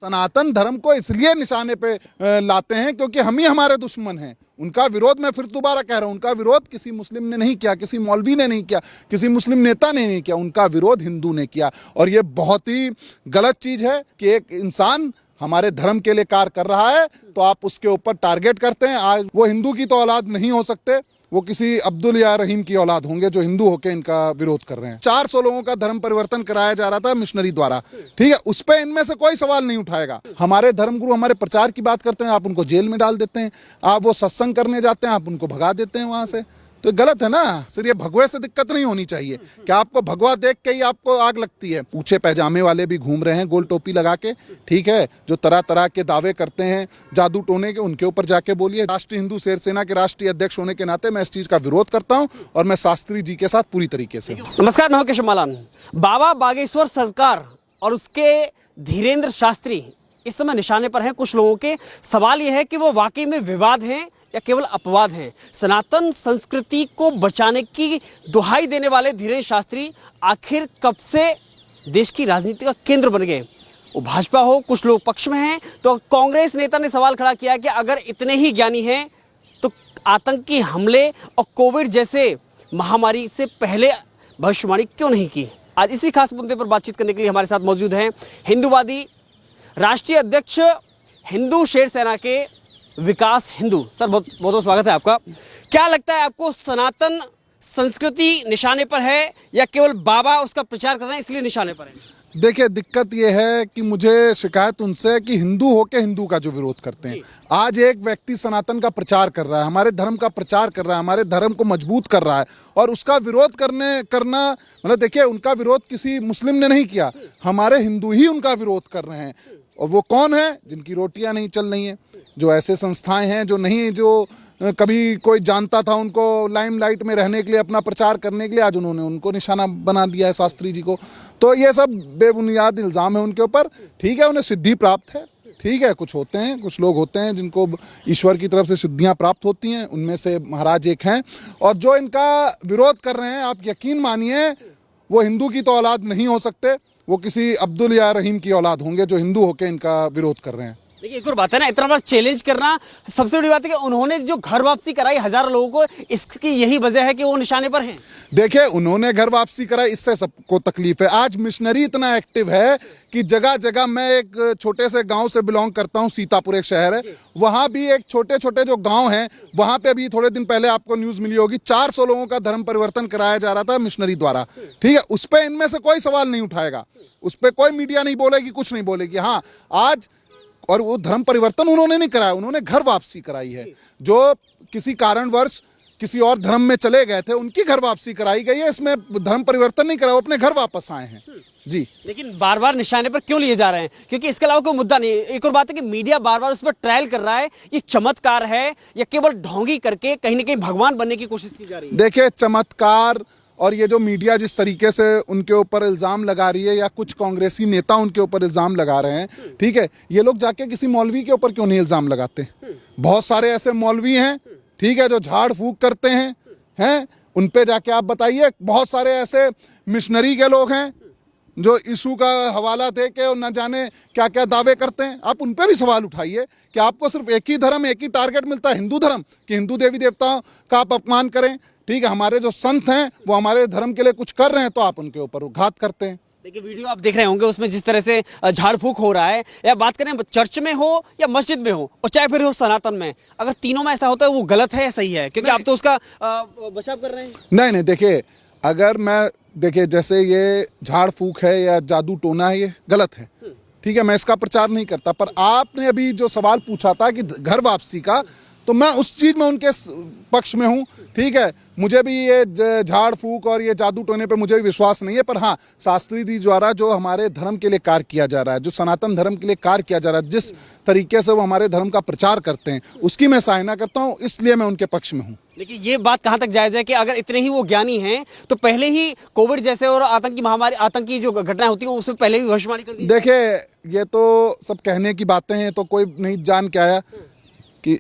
सनातन धर्म को इसलिए निशाने पे लाते हैं क्योंकि हम ही हमारे दुश्मन हैं। उनका विरोध, मैं फिर दोबारा कह रहा हूं, उनका विरोध किसी मुस्लिम ने नहीं किया, किसी मौलवी ने नहीं किया, किसी मुस्लिम नेता ने नहीं किया, उनका विरोध हिंदू ने किया। और ये बहुत ही गलत चीज है कि एक इंसान हमारे धर्म के लिए कार्य कर रहा है तो आप उसके ऊपर टारगेट करते हैं। आज वो हिंदू की तो औलाद नहीं हो सकते, वो किसी अब्दुल या रहीम की औलाद होंगे जो हिंदू होकर इनका विरोध कर रहे हैं। 400 लोगों का धर्म परिवर्तन कराया जा रहा था मिशनरी द्वारा, ठीक है, उस पे इनमें से कोई सवाल नहीं उठाएगा। हमारे धर्मगुरु हमारे प्रचार की बात करते हैं, आप उनको जेल में डाल देते हैं। आप वो सत्संग करने जाते हैं, आप उनको भगा देते हैं वहां से। तो गलत है ना। सिर्फ ये भगवे से दिक्कत नहीं होनी चाहिए कि आपको भगवा देख के ही आपको आग लगती है। ऊंचे पैजामे वाले भी घूम रहे हैं गोल टोपी लगा के, ठीक है, जो तरह तरह के दावे करते हैं जादू टोने के, उनके ऊपर जाके बोलिए। राष्ट्रीय हिंदू शेर सेना के राष्ट्रीय अध्यक्ष होने के नाते मैं इस चीज का विरोध करता हूं और मैं शास्त्री जी के साथ पूरी तरीके से। नमस्कार, मैं केशव मालान। बाबा बागेश्वर सरकार और उसके धीरेन्द्र शास्त्री इस समय निशाने पर हैं कुछ लोगों के। सवाल यह है कि वो वाकई में विवाद हैं या केवल अपवाद हैं। सनातन संस्कृति को बचाने की दुहाई देने वाले धीरेन्द्र शास्त्री आखिर कब से देश की राजनीति का केंद्र बन गए? वो भाजपा हो, कुछ लोग पक्ष में हैं, तो कांग्रेस नेता ने सवाल खड़ा किया कि अगर इतने ही ज्ञानी हैं तो आतंकी हमले और कोविड जैसे महामारी से पहले भविष्यवाणी क्यों नहीं की? आज इसी खास मुद्दे पर बातचीत करने के लिए हमारे साथ मौजूद हैं हिंदूवादी राष्ट्रीय अध्यक्ष हिंदू शेर सेना के विकास हिंदू। सर, बहुत बहुत स्वागत है आपका। क्या लगता है आपको, सनातन संस्कृति निशाने पर है या केवल बाबा उसका प्रचार कर रहे हैं इसलिए निशाने पर है? देखिए, दिक्कत यह है कि मुझे शिकायत उनसे है कि हिंदू होके हिंदू का जो विरोध करते हैं। आज एक व्यक्ति सनातन का प्रचार कर रहा है, हमारे धर्म का प्रचार कर रहा है, हमारे धर्म को मजबूत कर रहा है, और उसका विरोध करना मतलब देखिए, उनका विरोध किसी मुस्लिम ने नहीं किया, हमारे हिंदू ही उनका विरोध कर रहे हैं। और वो कौन है? जिनकी रोटियां नहीं चल रही हैं, जो ऐसे संस्थाएं हैं जो कभी कोई जानता था उनको लाइमलाइट में रहने के लिए, अपना प्रचार करने के लिए, आज उन्होंने उनको निशाना बना दिया है, शास्त्री जी को। तो ये सब बेबुनियाद इल्ज़ाम है उनके ऊपर। ठीक है, उन्हें सिद्धि प्राप्त है, ठीक है, कुछ होते हैं, कुछ लोग होते हैं जिनको ईश्वर की तरफ से सिद्धियां प्राप्त होती हैं, उनमें से महाराज एक हैं। और जो इनका विरोध कर रहे हैं, आप यकीन मानिए वो हिंदू की तो औलाद नहीं हो सकते, वो किसी अब्दुल या रहीम की औलाद होंगे जो हिंदू होकर इनका विरोध कर रहे हैं। देखिए, एक और बात है ना, इतना बड़ा चैलेंज करना, सबसे बड़ी बात है कि उन्होंने जो घर वापसी कराई हजारों लोगों को, इसकी यही वजह है कि वो निशाने पर हैं। देखिए, उन्होंने घर वापसी कराई, इससे सबको तकलीफ है। आज मिशनरी इतना एक्टिव है कि जगह जगह, मैं एक छोटे से गांव से बिलोंग करता हूं, सीतापुर एक शहर है, वहां भी एक छोटे छोटे जो गांव हैं, वहां पे अभी थोड़े दिन पहले आपको न्यूज मिली होगी, 400 लोगों का धर्म परिवर्तन कराया जा रहा था मिशनरी द्वारा, ठीक है, उस पर इनमें से कोई सवाल नहीं उठाएगा, उस पर कोई मीडिया नहीं बोलेगी, कुछ नहीं बोलेगी। हाँ, आज और वो धर्म परिवर्तन उन्होंने नहीं कराया, उन्होंने घर वापसी कराई है। जो किसी कारणवश किसी और धर्म में चले गए थे, उनकी घर वापसी कराई गई है, इसमें धर्म परिवर्तन नहीं करा, वो अपने घर वापस आए हैं जी। लेकिन बार बार निशाने पर क्यों लिए जा रहे हैं? क्योंकि इसके अलावा कोई मुद्दा नहीं। एक और बात है कि मीडिया बार बार उस पर ट्रायल कर रहा है, ये चमत्कार है या केवल ढोंगी करके कहीं ना कहीं भगवान बनने की कोशिश की जा रही है? देखिए, चमत्कार और ये जो मीडिया जिस तरीके से उनके ऊपर इल्ज़ाम लगा रही है, या कुछ कांग्रेसी नेता उनके ऊपर इल्ज़ाम लगा रहे हैं, ठीक है, ये लोग जाके किसी मौलवी के ऊपर क्यों नहीं इल्ज़ाम लगाते? बहुत सारे ऐसे मौलवी हैं, ठीक है, जो झाड़ फूक करते हैं, उन पे जाके आप बताइए। बहुत सारे ऐसे मिशनरी के लोग हैं जो यीशु का हवाला दे के और न जाने क्या क्या दावे करते हैं, आप उन पे भी सवाल उठाइए कि आपको सिर्फ एक ही धर्म, एक ही टारगेट मिलता है, हिंदू धर्म, कि हिंदू देवी देवताओं का आप अपमान करें, ठीक है, हमारे जो संत हैं वो हमारे धर्म के लिए कुछ कर रहे हैं तो आप उनके ऊपर घात करते हैं। देखिए, वीडियो आप देख रहे होंगे, उसमें जिस तरह से झाड़ फूक हो रहा है, या बात करें चर्च में हो या मस्जिद में हो, और चाहे फिर हो सनातन में, अगर तीनों में ऐसा होता है वो गलत है या सही है? क्योंकि आप तो उसका बचाव कर रहे हैं। नहीं, देखिए, अगर मैं देखिए जैसे ये झाड़ फूक है या जादू टोना है, ये गलत है, ठीक है, मैं इसका प्रचार नहीं करता। पर आपने अभी जो सवाल पूछा था कि घर वापसी का, तो मैं उस चीज़ में उनके पक्ष में हूँ, ठीक है, मुझे भी ये झाड़ फूक और ये जादू टोने पे मुझे भी विश्वास नहीं है। पर हाँ, शास्त्री जी द्वारा जो हमारे धर्म के लिए कार्य किया जा रहा है, जो सनातन धर्म के लिए कार्य किया जा रहा है, जिस तरीके से वो हमारे धर्म का प्रचार करते हैं, उसकी मैं सराहना करता हूँ, इसलिए मैं उनके पक्ष में हूँ। लेकिन ये बात कहाँ तक जायज़ है कि अगर इतने ही वो ज्ञानी हैं तो पहले ही कोविड जैसे और आतंकी महामारी, आतंकी जो घटनाएं होती हैं, उसमें पहले भी भविष्यवाणी कर दी? देखिए, ये तो सब कहने की बातें हैं, तो कोई नहीं जान के आया कि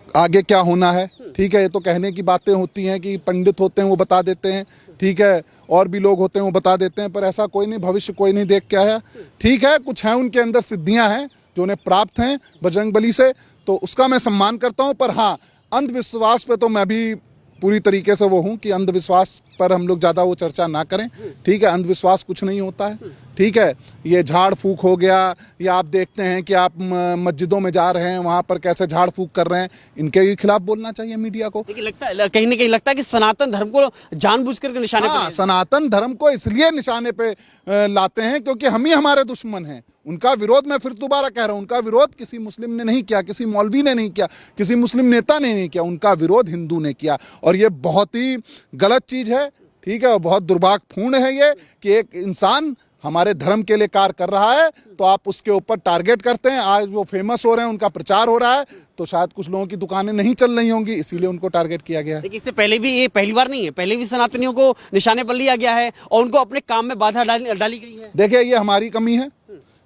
आगे क्या होना है, ठीक है, ये तो कहने की बातें होती हैं कि पंडित होते हैं वो बता देते हैं, ठीक है, और भी लोग होते हैं वो बता देते हैं, पर ऐसा कोई नहीं, भविष्य कोई नहीं देख के आया। ठीक है, कुछ हैं उनके अंदर सिद्धियां हैं जो उन्हें प्राप्त हैं बजरंगबली से, तो उसका मैं सम्मान करता हूं। पर हाँ, अंधविश्वास पे तो मैं भी पूरी तरीके से वो हूं कि अंधविश्वास पर हम लोग ज़्यादा वो चर्चा ना करें। ठीक है, अंधविश्वास कुछ नहीं होता है। ठीक है, ये झाड़ फूक हो गया, या आप देखते हैं कि आप मस्जिदों में जा रहे हैं, वहाँ पर कैसे झाड़ फूक कर रहे हैं, इनके खिलाफ बोलना चाहिए मीडिया को। लेकिन लगता है कहीं ना कहीं लगता है कि सनातन धर्म को जानबूझकर के निशाने हाँ, पर सनातन धर्म को इसलिए निशाने पे लाते हैं क्योंकि हम ही हमारे दुश्मन हैं। उनका विरोध, मैं फिर दोबारा कह रहा हूं, उनका विरोध किसी मुस्लिम ने नहीं किया, किसी मौलवी ने नहीं किया, किसी मुस्लिम नेता ने नहीं किया, उनका विरोध हिंदू ने किया। और ये बहुत ही गलत चीज है। ठीक है, बहुत दुर्भाग्यपूर्ण है ये कि एक इंसान हमारे धर्म के लिए कार्य कर रहा है तो आप उसके ऊपर टारगेट करते हैं। आज वो फेमस हो रहे हैं, उनका प्रचार हो रहा है, तो शायद कुछ लोगों की दुकानें नहीं चल रही होंगी, इसीलिए उनको टारगेट किया गया है। लेकिन इससे पहले भी, ये पहली बार नहीं है, पहले भी सनातनियों को निशाने पर लिया गया है और उनको अपने काम में बाधा डाली गई है। देखिए, ये हमारी कमी है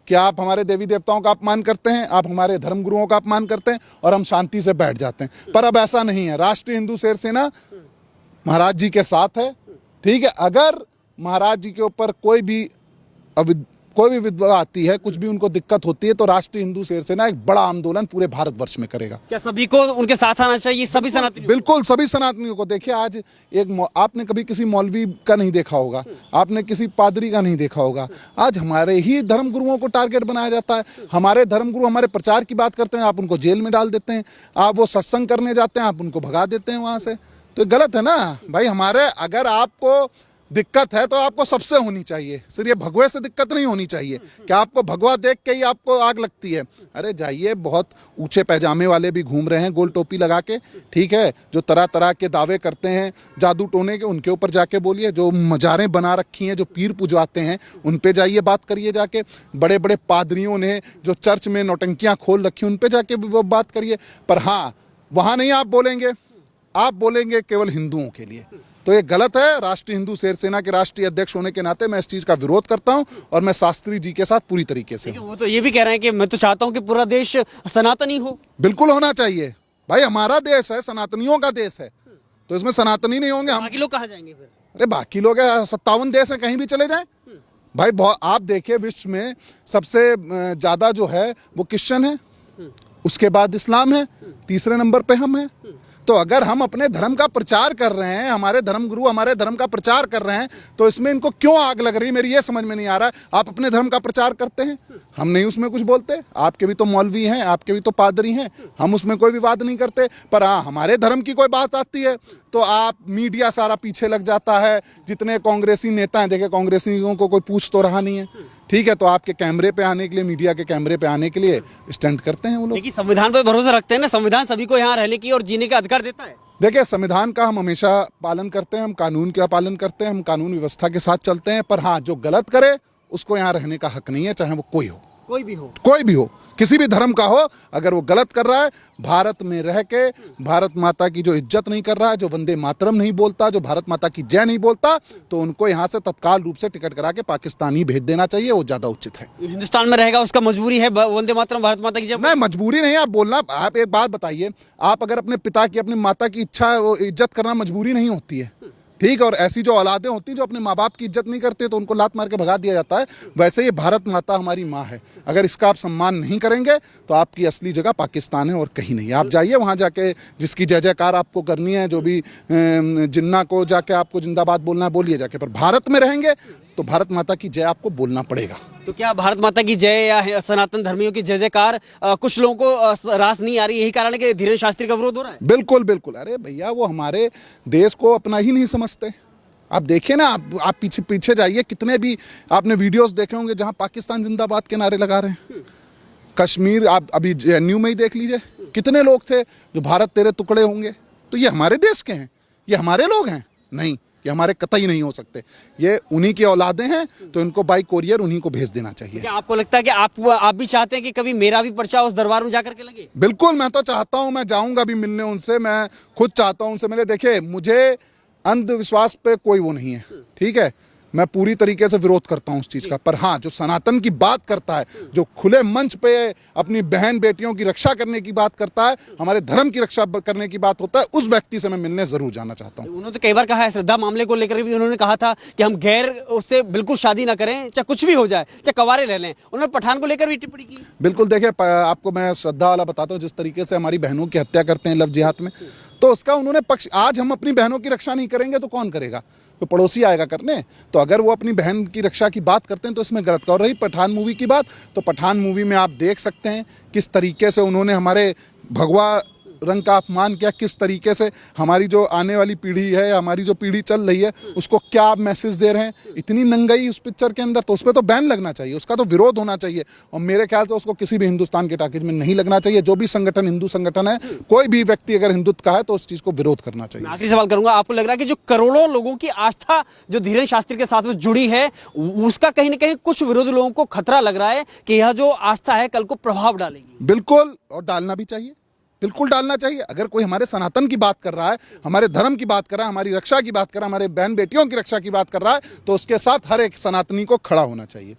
कि आप हमारे देवी देवताओं का अपमान करते हैं, आप हमारे धर्म गुरुओं का अपमान करते हैं और हम शांति से बैठ जाते हैं। पर अब ऐसा नहीं है। राष्ट्रीय हिंदू शेर सेना महाराज जी के साथ है। ठीक है, अगर महाराज जी के ऊपर कोई भी विद्वता आती है, कुछ भी उनको दिक्कत होती है, तो राष्ट्रीय हिंदू शेर सेना एक बड़ा आंदोलन पूरे भारतवर्ष में करेगा। क्या सभी को उनके साथ आना चाहिए, सभी सनातनी? बिल्कुल, सभी सनातनियों को। देखिए, आज आपने कभी किसी मौलवी का नहीं देखा होगा, आपने किसी पादरी का नहीं देखा होगा, आज हमारे ही धर्म गुरुओं को टारगेट बनाया जाता है। हमारे धर्म गुरु हमारे प्रचार की बात करते हैं, आप उनको जेल में डाल देते हैं। आप वो सत्संग करने जाते हैं, आप उनको भगा देते हैं वहां से। तो गलत है ना भाई। हमारे, अगर आपको दिक्कत है तो आपको सबसे होनी चाहिए, सिर्फ ये भगवे से दिक्कत नहीं होनी चाहिए कि आपको भगवा देख के ही आपको आग लगती है। अरे जाइए, बहुत ऊंचे पैजामे वाले भी घूम रहे हैं गोल टोपी लगा के, ठीक है, जो तरह तरह के दावे करते हैं जादू टोने के, उनके ऊपर जाके बोलिए। जो मजारें बना रखी हैं, जो पीर पुजवाते हैं, उन पे जाइए, बात करिए जाके। बड़े बड़े पादरियों ने जो चर्च में नौटंकियां खोल रखी, उन पे जाके बात करिए। पर हाँ, वहाँ नहीं आप बोलेंगे, आप बोलेंगे केवल हिंदुओं के लिए, तो ये गलत है। राष्ट्रीय हिंदू शेर सेना के राष्ट्रीय अध्यक्ष होने के नाते मैं इस चीज का विरोध करता हूं और मैं शास्त्री जी के साथ पूरी तरीके से। वो तो ये भी कह रहे हैं कि मैं तो चाहता हूं कि पूरा देश सनातनी हो। बिल्कुल होना चाहिए भाई, हमारा देश है, सनातनियों का देश है, तो इसमें सनातनी नहीं होंगे हम। बाकी लोग कहाँ जाएंगे फिर? अरे बाकी लोग 57 देश है, कहीं भी चले जाएं भाई। आप देखिए, विश्व में सबसे ज्यादा जो है वो क्रिश्चियन है, उसके बाद इस्लाम है, तीसरे नंबर पे हम हैं। तो अगर हम अपने धर्म का प्रचार कर रहे हैं, हमारे धर्म गुरु हमारे धर्म का प्रचार कर रहे हैं, तो इसमें इनको क्यों आग लग रही है, मेरी ये समझ में नहीं आ रहा है। आप अपने धर्म का प्रचार करते हैं, हम नहीं उसमें कुछ बोलते। आपके भी तो मौलवी हैं, आपके भी तो पादरी हैं, हम उसमें कोई विवाद नहीं करते। पर हाँ, हमारे धर्म की कोई बात आती है तो आप मीडिया सारा पीछे लग जाता है। जितने कांग्रेसी नेता हैं, देखे कांग्रेसियों को कोई पूछ तो रहा नहीं है, ठीक है, तो आपके कैमरे पे आने के लिए, मीडिया के कैमरे पे आने के लिए स्टंट करते हैं वो लोग। लेकिन संविधान पर भरोसा रखते हैं ना, संविधान सभी को यहाँ रहने की और जीने का अधिकार देता है। देखिए, संविधान का हम हमेशा पालन करते हैं, हम कानून का पालन करते हैं, हम कानून व्यवस्था के साथ चलते हैं। पर हाँ, जो गलत करे उसको यहाँ रहने का हक नहीं है, चाहे वो कोई हो, कोई भी हो, कोई भी हो, किसी भी धर्म का हो। अगर वो गलत कर रहा है, भारत में रह के भारत माता की जो इज्जत नहीं कर रहा है, जो वंदे मातरम नहीं बोलता, जो भारत माता की जय नहीं बोलता, तो उनको यहाँ से तत्काल रूप से टिकट करा के पाकिस्तान ही भेज देना चाहिए, वो ज्यादा उचित है। हिंदुस्तान में रहेगा, उसका मजबूरी है वंदे मातरम भारत माता की जय। नहीं, मजबूरी नहीं है आप बोलना। आप एक बात बताइए, आप अगर अपने पिता की, अपनी माता की इच्छा, वो इज्जत करना मजबूरी नहीं होती है, ठीक है। और ऐसी जो औलादें होती हैं जो अपने माँ बाप की इज्जत नहीं करते, तो उनको लात मार के भगा दिया जाता है। वैसे ये भारत माता हमारी माँ है, अगर इसका आप सम्मान नहीं करेंगे तो आपकी असली जगह पाकिस्तान है और कहीं नहीं। आप जाइए वहाँ जाके, जिसकी जय जयकार आपको करनी है, जो भी जिन्ना को जाके आपको जिंदाबाद बोलना है, बोलिए जाके। पर भारत में रहेंगे तो भारत माता की जय आपको बोलना पड़ेगा। तो क्या भारत माता की जय या सनातन धर्मियों की जय जयकार कुछ लोगों को रास नहीं आ रही, यही कारण है कि धीरेन्द्र शास्त्री का विरोध हो रहा है? बिल्कुल बिल्कुल। अरे भैया, वो हमारे देश को अपना ही नहीं समझते। आप देखिए ना, आप पीछे पीछे जाइए, कितने भी आपने वीडियोस देखे होंगे जहां पाकिस्तान जिंदाबाद के नारे लगा रहे हैं। कश्मीर, आप अभी JNU में ही देख लीजिए, कितने लोग थे जो भारत तेरे टुकड़े होंगे। तो ये हमारे देश के हैं, ये हमारे लोग हैं? नहीं, ये हमारे कतई नहीं हो सकते। ये उन्हीं की औलादें हैं, तो इनको बाई कोरियर उन्हीं को भेज देना चाहिए। क्या आपको लगता है कि आप भी चाहते हैं कि कभी मेरा भी पर्चा उस दरबार में जाकर के लगे? बिल्कुल, मैं तो चाहता हूं, मैं जाऊंगा भी मिलने उनसे, मैं खुद चाहता हूं उनसे मिले। देखिए, मुझे अंधविश्वास पे कोई वो नहीं है, ठीक है। मैं पूरी तरीके से विरोध करता हूं उस चीज का। पर हाँ, जो सनातन की बात करता है, जो खुले मंच पे अपनी बहन बेटियों की रक्षा करने की बात करता है, हमारे धर्म की रक्षा करने की बात होता है, उस व्यक्ति से मैं मिलने जरूर जाना चाहता हूं। उन्होंने तो कई बार कहा है, श्रद्धा मामले को लेकर भी उन्होंने कहा था कि हम गैर उससे बिल्कुल शादी ना करें, चाहे कुछ भी हो जाए, चाहे कवारे रह लें। उन्होंने पठान को लेकर भी टिप्पणी की। बिल्कुल, देखिए आपको मैं श्रद्धा वाला बताता हूँ, जिस तरीके से हमारी बहनों की हत्या करते हैं लव जिहाद में, तो उसका उन्होंने पक्ष, आज हम अपनी बहनों की रक्षा नहीं करेंगे तो कौन करेगा? तो पड़ोसी आएगा करने। तो अगर वो अपनी बहन की रक्षा की बात करते हैं तो इसमें गलत का। और रही पठान मूवी की बात, तो पठान मूवी में आप देख सकते हैं किस तरीके से उन्होंने हमारे भगवा रंग का अपमान किया, किस तरीके से हमारी जो आने वाली पीढ़ी है, हमारी जो पीढ़ी चल रही है, उसको क्या मैसेज दे रहे हैं। इतनी नंगाई उस पिक्चर के अंदर, तो उस पर तो बैन लगना चाहिए, उसका तो विरोध होना चाहिए। और मेरे ख्याल से उसको किसी भी हिंदुस्तान के टॉकीज में नहीं लगना चाहिए। जो भी संगठन हिंदू संगठन है, कोई भी व्यक्ति अगर हिंदुत्व का है तो उस चीज को विरोध करना चाहिए। आखिरी सवाल करूंगा, आपको लग रहा है कि जो करोड़ों लोगों की आस्था जो धीरेन्द्र शास्त्री के साथ में जुड़ी है, उसका कहीं ना कहीं कुछ विरोधी लोगों को खतरा लग रहा है कि यह जो आस्था है कल को प्रभाव डालेगी? बिल्कुल, और डालना भी चाहिए, बिल्कुल डालना चाहिए। अगर कोई हमारे सनातन की बात कर रहा है, हमारे धर्म की बात कर रहा है, हमारी रक्षा की बात कर रहा है, हमारे बहन बेटियों की रक्षा की बात कर रहा है, तो उसके साथ हर एक सनातनी को खड़ा होना चाहिए।